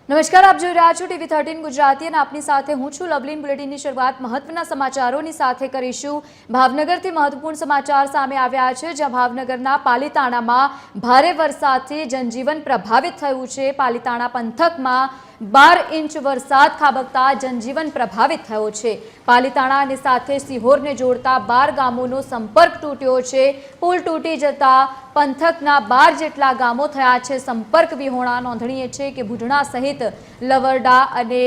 નમસ્કાર, આપ જોઈ રહ્યા છો ટીવી 13 ગુજરાતી અને આપની સાથે હું છું લવલીન। બુલેટિનની શરૂઆત મહત્વના સમાચારોની સાથે કરીશું। ભાવનગરથી મહત્વપૂર્ણ સમાચાર સામે આવ્યા છે, જ્યાં ભાવનગરના પાલીતાણામાં ભારે વરસાદથી જનજીવન પ્રભાવિત થયું છે। પાલીતાણા પંથકમાં 12 ઇંચ વરસાદ ખાબકતા જનજીવન પ્રભાવિત થયો છે। પાલીતાણા અને સાથે સિહોરને જોડતા 12 ગામોનો સંપર્ક તૂટ્યો છે। પુલ તૂટી જતા પંથકના 12 જેટલા ગામો થયા છે સંપર્ક વિહોણા। નોંધનીય છે કે બુઢણા સહિત લવરડા અને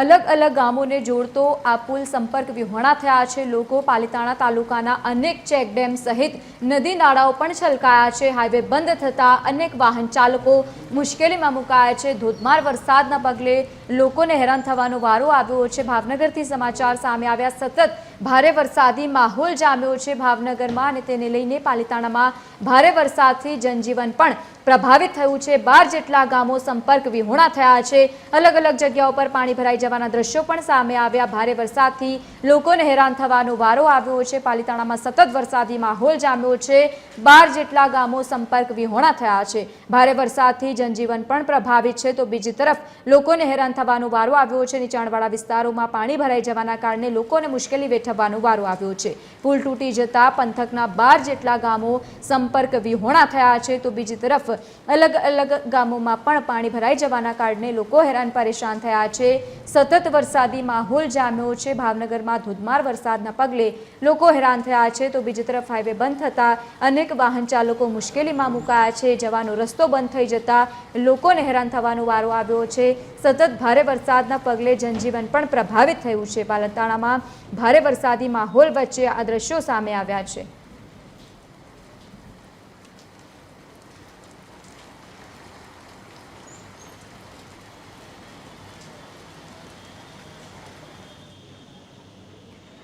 અલગ અલગ ગામોને જોડતો આ પુલ સંપર્ક વિહોણા થયા છે। લોકો પાલીતાણા તાલુકાના અનેક ચેકડેમ સહિત નદી નાળાઓ પણ છલકાયા છે। હાઈવે બંધ થતા અનેક વાહન ચાલકો મુશ્કેલીમાં મુકાયા છે। ધોધમાર વરસાદના પગલે લોકોને હેરાન થવાનો વારો આવ્યો છે। ભાવનગરથી સમાચાર સામે આવ્યા। સતત ભારે વરસાદી માહોલ જામ્યો છે ભાવનગરમાં અને તેને લઈને પાલીતાણામાં ભારે વરસાદથી જનજીવન પણ પ્રભાવિત થયું છે। 12 જેટલા ગામો સંપર્ક વિહોણા થયા છે। અલગ અલગ જગ્યાઓ પર પાણી ભરાઈ જવાના દ્રશ્યો પણ સામે આવ્યા। ભારે વરસાદથી લોકોને હેરાન થવાનો વારો આવ્યો છે। પાલીતાણામાં સતત વરસાદી માહોલ જામ્યો છે। 12 જેટલા ગામો સંપર્ક વિહોણા થયા છે। ભારે વરસાદથી જનજીવન પણ પ્રભાવિત છે, તો બીજી તરફ લોકોને હેરાન થવાનો વારો આવ્યો છે। નીચાણવાળા વિસ્તારોમાં પાણી ભરાઈ જવાના કારણે લોકોને મુશ્કેલી વેઠવવાનો વારો આવ્યો છે। પુલ તૂટી જતા પંથકના 12 જેટલા ગામો સંપર્ક વિહોણા થયા છે, તો બીજી તરફ અલગ અલગ ગામોમાં પણ પાણી ભરાઈ જવાના કારણે લોકો હેરાન પરેશાન થયા છે। સતત વરસાદી માહોલ જામ્યો છે। ભાવનગરમાં ધોધમાર વરસાદના પગલે લોકો હેરાન થયા છે, તો બીજી તરફ હાઈવે બંધ થતા અનેક વાહન ચાલકો મુશ્કેલીમાં મુકાયા છે। જવાનો રસ્તો બંધ થઈ જતા લોકોને હેરાન થવાનો વારો આવ્યો છે। સતત ભારે વરસાદના પગલે જનજીવન પણ પ્રભાવિત થયું છે। પાલીતાણામાં ભારે વરસાદી માહોલ વચ્ચે આ દ્રશ્યો સામે આવ્યા છે।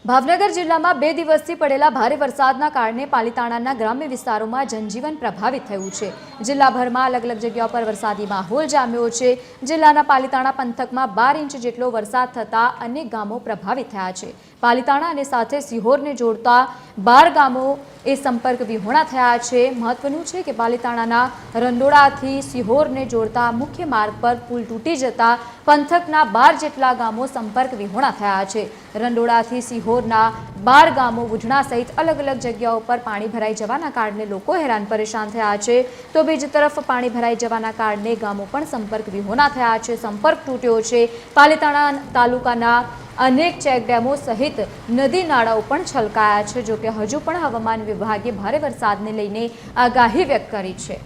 ભાવનગર જિલ્લામાં 2 દિવસથી પડેલા ભારે વરસાદના કારણે પાલીતાણાના ગ્રામ્ય વિસ્તારોમાં જનજીવન પ્રભાવિત થયું છે। જિલ્લાભરમાં અલગ અલગ જગ્યાઓ પર વરસાદી માહોલ જામ્યો છે। જિલ્લાના પાલીતાણા પંથકમાં 12 ઇંચ જેટલો વરસાદ થતા અનેક ગામો પ્રભાવિત થયા છે। પાલીતાણા અને સાથે સિહોરને જોડતા 12 ગામો એ સંપર્ક વિહોણા થયા છે। મહત્વનું છે કે પાલીતાણાના રંડોળાથી સિહોરને જોડતા મુખ્ય માર્ગ પર પુલ તૂટી જતા પંથકના 12 જેટલા ગામો સંપર્ક વિહોણા થયા છે। રંડોળાથી સિહોરના 12 ગામો બુઢણા સહિત અલગ અલગ જગ્યાઓ પર પાણી ભરાઈ જવાના કારણે લોકો હેરાન પરેશાન થયા છે, તો બીજી તરફ પાણી ભરાઈ જવાના કારણે ગામો પણ સંપર્ક વિહોણા થયા છે। સંપર્ક તૂટ્યો છે। પાલીતાણા તાલુકાના અનેક ચેકડેમો સહિત નદી નાળાઓ પણ છલકાયા છે। જોકે હજુ પણ હવામાન વિભાગે ભારે વરસાદને લઈને આગાહી વ્યક્ત કરી છે।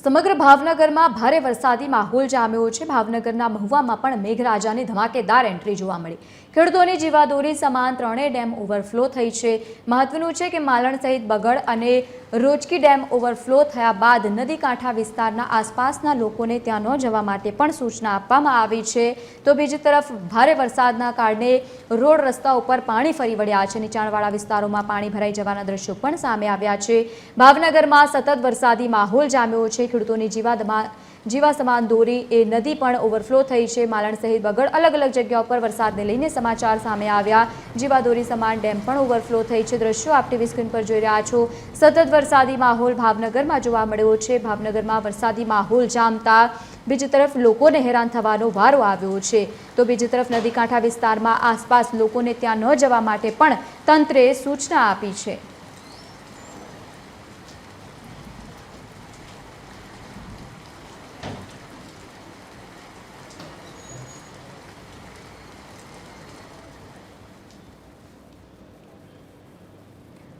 સમગ્ર ભાવનગરમાં ભારે વરસાદી માહોલ જામ્યો છે। ભાવનગરના મહુવામાં પણ મેઘરાજાની ધમાકેદાર એન્ટ્રી જોવા મળી। ખેડૂતોની જીવાદોરી સમાન ત્રણેય ડેમ ઓવરફ્લો થઈ છે। મહત્વનું છે કે માલણ સહિત બગડ અને રોજકી ડેમ ઓવરફ્લો થયા બાદ નદી કાંઠા વિસ્તારના આસપાસના લોકોને ત્યાં ન જવા માટે પણ સૂચના આપવામાં આવી છે, તો બીજી તરફ ભારે વરસાદના કારણે રોડ રસ્તા ઉપર પાણી ફરી વળ્યા છે। નીચાણવાળા વિસ્તારોમાં પાણી ભરાઈ જવાના દ્રશ્યો પણ સામે આવ્યા છે। ભાવનગરમાં સતત વરસાદી માહોલ જામ્યો છે। ખેડૂતોની જીવા સમાન દોરી એ નદી પણ ઓવરફ્લો થઈ છે। માલણ સહિત બગડ અલગ અલગ જગ્યાઓ પર વરસાદને લઈને સમાચાર સામે આવ્યા। જીવાદોરી સમાન ડેમ પણ ઓવરફ્લો થઈ છે। દ્રશ્યો આપ ટીવી સ્ક્રીન પર જોઈ રહ્યા છો। સતત વરસાદી માહોલ ભાવનગરમાં જોવા મળ્યો છે। ભાવનગરમાં વરસાદી માહોલ જામતા બીજી તરફ લોકોને હેરાન થવાનો વારો આવ્યો છે, તો બીજી તરફ નદી કાંઠા વિસ્તારમાં આસપાસ લોકોને ત્યાં ન જવા માટે પણ તંત્રે સૂચના આપી છે।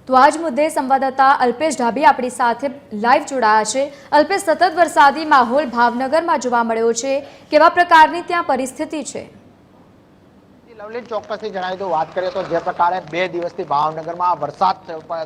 તો આજ મુદ્દે સંવાદદાતા અલ્પેશ ઢાબી આપણી સાથે લાઈવ જોડાયા છે। અલ્પેશ, સતત વરસાદી માહોલ ભાવનગરમાં જોવા મળ્યો છે, કેવા પ્રકારની ત્યાં પરિસ્થિતિ છે? લવલીન ચોક્કસથી જણાવી દઉં, વાત કરીએ તો જે પ્રકારે 2 દિવસથી ભાવનગરમાં વરસાદ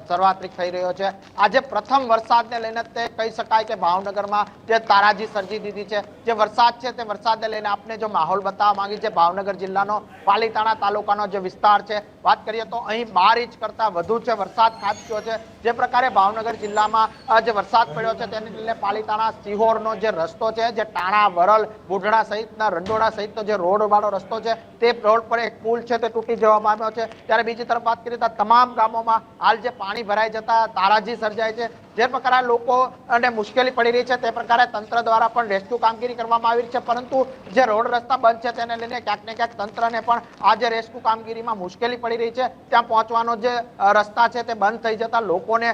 સર્વાત્રિક થઈ રહ્યો છે, આજે પ્રથમ વરસાદને લઈને તે કહી શકાય કે ભાવનગરમાં જે તારાજી સર્જી દીધી છે. જે વરસાદ છે તે વરસાદને લઈને આપણે જો માહોલ બતાવવા માંગી છે ભાવનગર જિલ્લાનો પાલીતાણા તાલુકાનો જે વિસ્તાર છે, વાત કરીએ તો અહીં 12 ઇંચ કરતા વધુ છે વરસાદ ખાબક્યો છે. જે પ્રકારે ભાવનગર જિલ્લામાં જે વરસાદ પડ્યો છે તેને લઈને પાલીતાણા સિહોરનો જે રસ્તો છે, જે ટાણા વરલ બુઢડા સહિતના રંડોળા સહિતનો જે રોડ વાળો રસ્તો છે તે રોડ પર એક પુલ છે તે તૂટી જવામાં આવ્યો છે. ત્યારે બીજી તરફ વાત કરીએ તો તમામ ગામોમાં હાલ જે પાણી ભરાઈ જતા તારાજી સર્જાય છે. જે પ્રકારે લોકોને મુશ્કેલી પડી રહી છે તે પ્રકારે તંત્ર દ્વારા પણ રેસ્ક્યુ કામગીરી કરવામાં આવી છે, પરંતુ જે રોડ રસ્તા બંધ છે તેને લઈને ક્યાંક ને ક્યાંક તંત્રને પણ આ જે રેસ્ક્યુ કામગીરીમાં મુશ્કેલી પડી રહી છે. ત્યાં પહોંચવાનો જે રસ્તા છે તે બંધ થઈ જતા લોકોને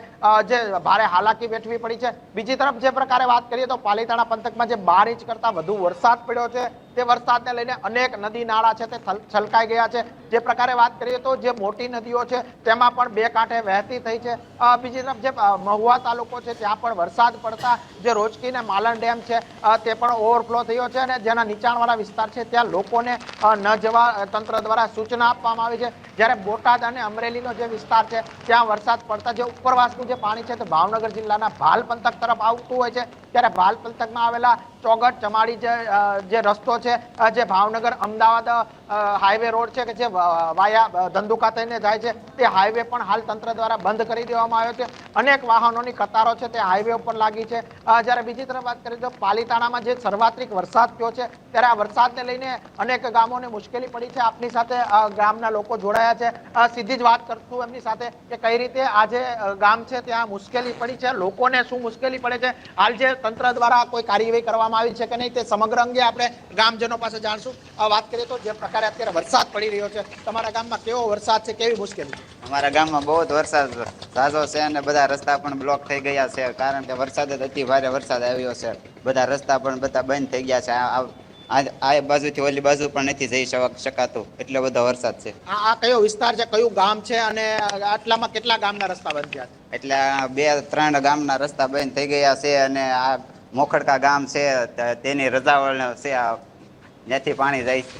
જે ભારે હાલાકી વેઠવી પડી છે. બીજી તરફ જે પ્રકારે વાત કરીએ તો પાલીતાણા પંથકમાં જે 12 ઇંચ કરતા વધુ વરસાદ પડ્યો છે તે વરસાદને લઈને અનેક નદી નાળા છે તે છલકાઈ ગયા છે. જે પ્રકારે વાત કરીએ તો જે મોટી નદીઓ છે તેમાં પણ 2 કાંઠે વહેતી થઈ છે. બીજી તરફ જે મહુવા તાલુકો છે ત્યાં પણ વરસાદ પડતા જે રોજકી ને માલણ ડેમ છે તે પણ ઓવરફ્લો થયો છે અને જેના નીચાણવાળા વિસ્તાર છે ત્યાં લોકોને ન જવા તંત્ર દ્વારા સૂચના આપવામાં આવી છે. જ્યારે બોટાદ અને અમરેલીનો જે વિસ્તાર છે ત્યાં વરસાદ પડતા જે ઉપરવાસનું જે પાણી છે તે ભાવનગર જિલ્લાના ભાલ પંથક તરફ આવતું હોય છે. ત્યારે ભાલ પંથકમાં આવેલા ચોગટ ચમાડી જે રસ્તો છે, જે ભાવનગર અમદાવાદ હાઈવે રોડ છે કે જે વાયા ધંધુકા થઈને જાય છે, તે હાઈવે પણ હાલ તંત્ર દ્વારા બંધ કરી દેવામાં આવ્યો છે. અનેક વાહનોની કતારો છે તે હાઈવે ઉપર લાગી છે. જ્યારે બીજી તરફ વાત કરીએ તો પાલીતાણામાં જે સર્વાત્રિક વરસાદ થયો છે ત્યારે આ વરસાદને લઈને અનેક ગામોને મુશ્કેલી પડી છે. આપની સાથે ગામના લોકો જોડાયા છે, સીધી જ વાત કરશું એમની સાથે કે કઈ રીતે આ જે ગામ છે ત્યાં મુશ્કેલી પડી છે, લોકોને શું મુશ્કેલી પડે છે, હાલ જે તંત્ર દ્વારા કોઈ કાર્યવાહી કરવામાં આવી છે કે નહીં તે સમગ્ર અંગે આપણે ગામજનો પાસે જાણશું. વાત કરીએ તો જે પ્રકારે અત્યારે વરસાદ પડી રહ્યો છે, તમારા ગામમાં કેવો વરસાદ છે, કેવી મુશ્કેલી છે? અમારા ગામમાં બહુ જ વરસાદ ઝાઝો છે અને બધા રસ્તા પણ બ્લોક થઈ ગયા છે, કારણ કે વરસાદ જ અતિ ભારે વરસાદ આવ્યો છે. બધા રસ્તા પણ બધા બંધ થઈ ગયા છે. આ બાજુથી ઓલી બાજુ પણ નથી જઈ શકાતું, એટલો બધો વરસાદ છે. આ કયો વિસ્તાર છે, કયું ગામ છે અને આટલામાં કેટલા ગામના રસ્તા બંધ થયા છે? એટલે 2-3 ગામના રસ્તા બંધ થઈ ગયા છે અને આ મોખડકા ગામ છે તેની રજાવળ છે, ત્યાંથી પાણી જાય છે.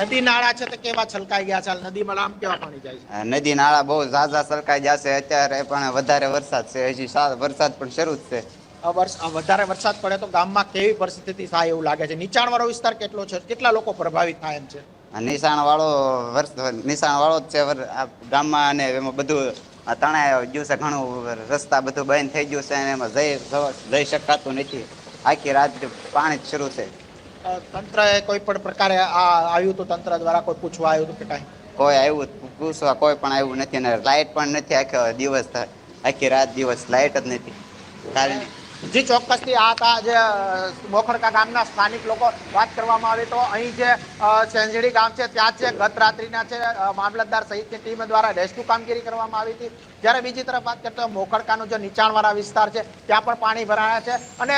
નદી નાળા છે તે કેવા છલકાઈ ગયા છે? નદીમાં આમ કેવા પાણી જાય છે? નદી નાળા બહુ ઝાઝા છલકાઈ ગયા છે. અત્યારે પણ વધારે વરસાદ છે, હજી વરસાદ પણ શરૂ જ છે. વધારે વરસાદ પડે તો ગામમાં કેવી પરિસ્થિતિ થાય એવું લાગે છે? નીચાણ વાળો વિસ્તાર કેટલો છે, કેટલા લોકો પ્રભાવિત થાય એમ છે? નિશાણ વાળો જ છે ગામમાં, અને એમાં બધું તણાઈ ગયું છે, ઘણું રસ્તા બધું બંધ થઈ ગયું છે અને એમાં જઈ શકાતું નથી. આખી રાત પાણી જ શરૂ છે. તંત્રએ કોઈ પણ પ્રકારે આવ્યું હતું, તંત્ર દ્વારા કોઈ પૂછવા આવ્યું હતું કે કાંઈ? કોઈ આવ્યું પૂછવા કોઈ પણ આવ્યું નથી અને લાઇટ પણ નથી. આખી રાત દિવસ લાઇટ જ નથી. જી ચોક્કસથી આ હતા જે મોખડકા ગામના સ્થાનિક લોકો. વાત કરવામાં આવે તો અહીં જે સેંજડી ગામ છે ત્યાં છે ગત રાત્રિના છે મામલતદાર સહિતની ટીમ દ્વારા રેસ્ક્યુ કામગીરી કરવામાં આવી હતી. જ્યારે બીજી તરફ વાત કરીએ તો મોખડકાનો જે નીચાણવાળા વિસ્તાર છે ત્યાં પણ પાણી ભરાયા છે અને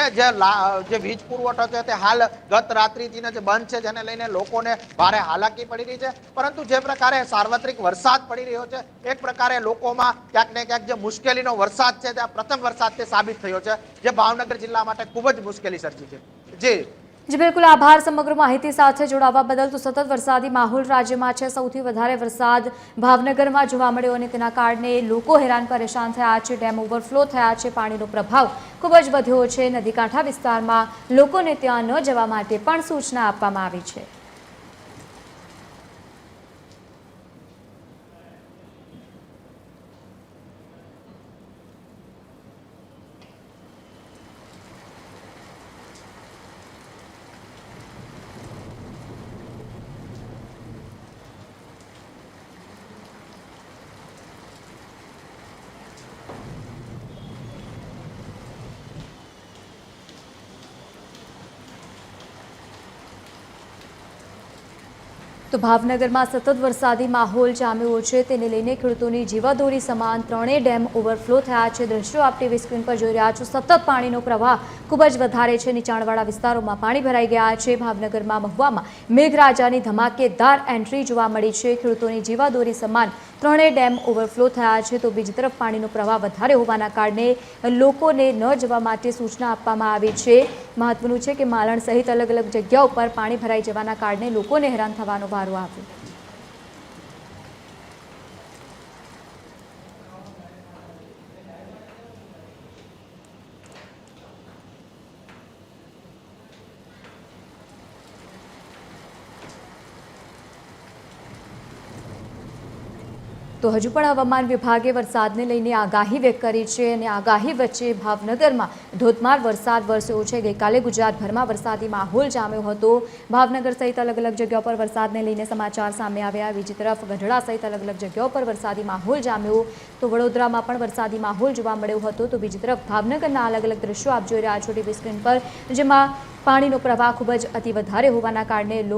જે વીજ પુરવઠો છે તે હાલ ગત રાત્રિથી જે બંધ છે, જેને લઈને લોકોને ભારે હાલાકી પડી રહી છે. પરંતુ જે પ્રકારે સાર્વત્રિક વરસાદ પડી રહ્યો છે, એક પ્રકારે લોકોમાં ક્યાંક ને ક્યાંક જે મુશ્કેલીનો વરસાદ છે તે પ્રથમ વરસાદ તે સાબિત થયો છે, જે ભાવનગર જિલ્લા માટે ખૂબ જ મુશ્કેલી સર્જી છે. જી બિલકુલ, આભાર સમગ્ર માહિતી સાથે જોડાવા બદલ. તો સતત વરસાદી માહોલ રાજ્યમાં છે. સૌથી વધારે વરસાદ ભાવનગરમાં જોવા મળ્યો અને તેના કારણે લોકો હેરાન પરેશાન થયા છે. ડેમ ઓવરફ્લો થયા છે, પાણીનો પ્રભાવ ખૂબ જ વધ્યો છે. નદી કાંઠા વિસ્તારમાં લોકોને ત્યાં ન જવા માટે પણ સૂચના આપવામાં આવી છે. તો ભાવનગરમાં સતત વરસાદી માહોલ જામ્યો છે, તેને લઈને ખેડૂતોની જીવાદોરી સમાન ત્રણેય ડેમ ઓવરફ્લો થયા છે. દ્રશ્યો આપ ટીવી સ્ક્રીન પર જોઈ રહ્યા છો. સતત પાણીનો પ્રવાહ ખૂબ જ વધારે છે. નીચાણવાળા વિસ્તારોમાં પાણી ભરાઈ ગયા છે. ભાવનગરમાં મહુવામાં મેઘરાજાની ધમાકેદાર એન્ટ્રી જોવા મળી છે. ખેડૂતોની જીવાદોરી સમાન ત્રણેય ડેમ ઓવરફ્લો થયા છે. તો બીજી તરફ પાણીનો પ્રવાહ વધારે હોવાના કારણે લોકોને ન જવા માટે સૂચના આપવામાં આવી છે. મહત્વનું છે કે માલણ સહિત અલગ અલગ જગ્યાઓ પર પાણી ભરાઈ જવાના કારણે લોકોને હેરાન થવાનો વારો આવ્યો. તો હજુ પણ હવામાન વિભાગે વરસાદને લઈને આગાહી વ્યક્ત કરી છે અને આગાહી વચ્ચે ભાવનગરમાં ધોધમાર વરસાદ વરસ્યો છે। ગઈકાલે ગુજરાતભરમાં વરસાદી માહોલ જામ્યો હતો। ભાવનગર સહિત અલગ અલગ જગ્યાઓ પર વરસાદને લઈને સમાચાર સામે આવ્યા। બીજી તરફ ગઢડા સહિત અલગ અલગ જગ્યાઓ પર વરસાદી માહોલ જામ્યો તો વડોદરામાં પણ વરસાદી માહોલ જોવા મળ્યો હતો। તો બીજી તરફ ભાવનગરના અલગ અલગ દ્રશ્યો આપ જોઈ રહ્યા છો ટીવી સ્ક્રીન પર, જેમાં પાણીનો પ્રવાહ ખૂબ જ અતિ વધારે હોવાના કારણે લોકો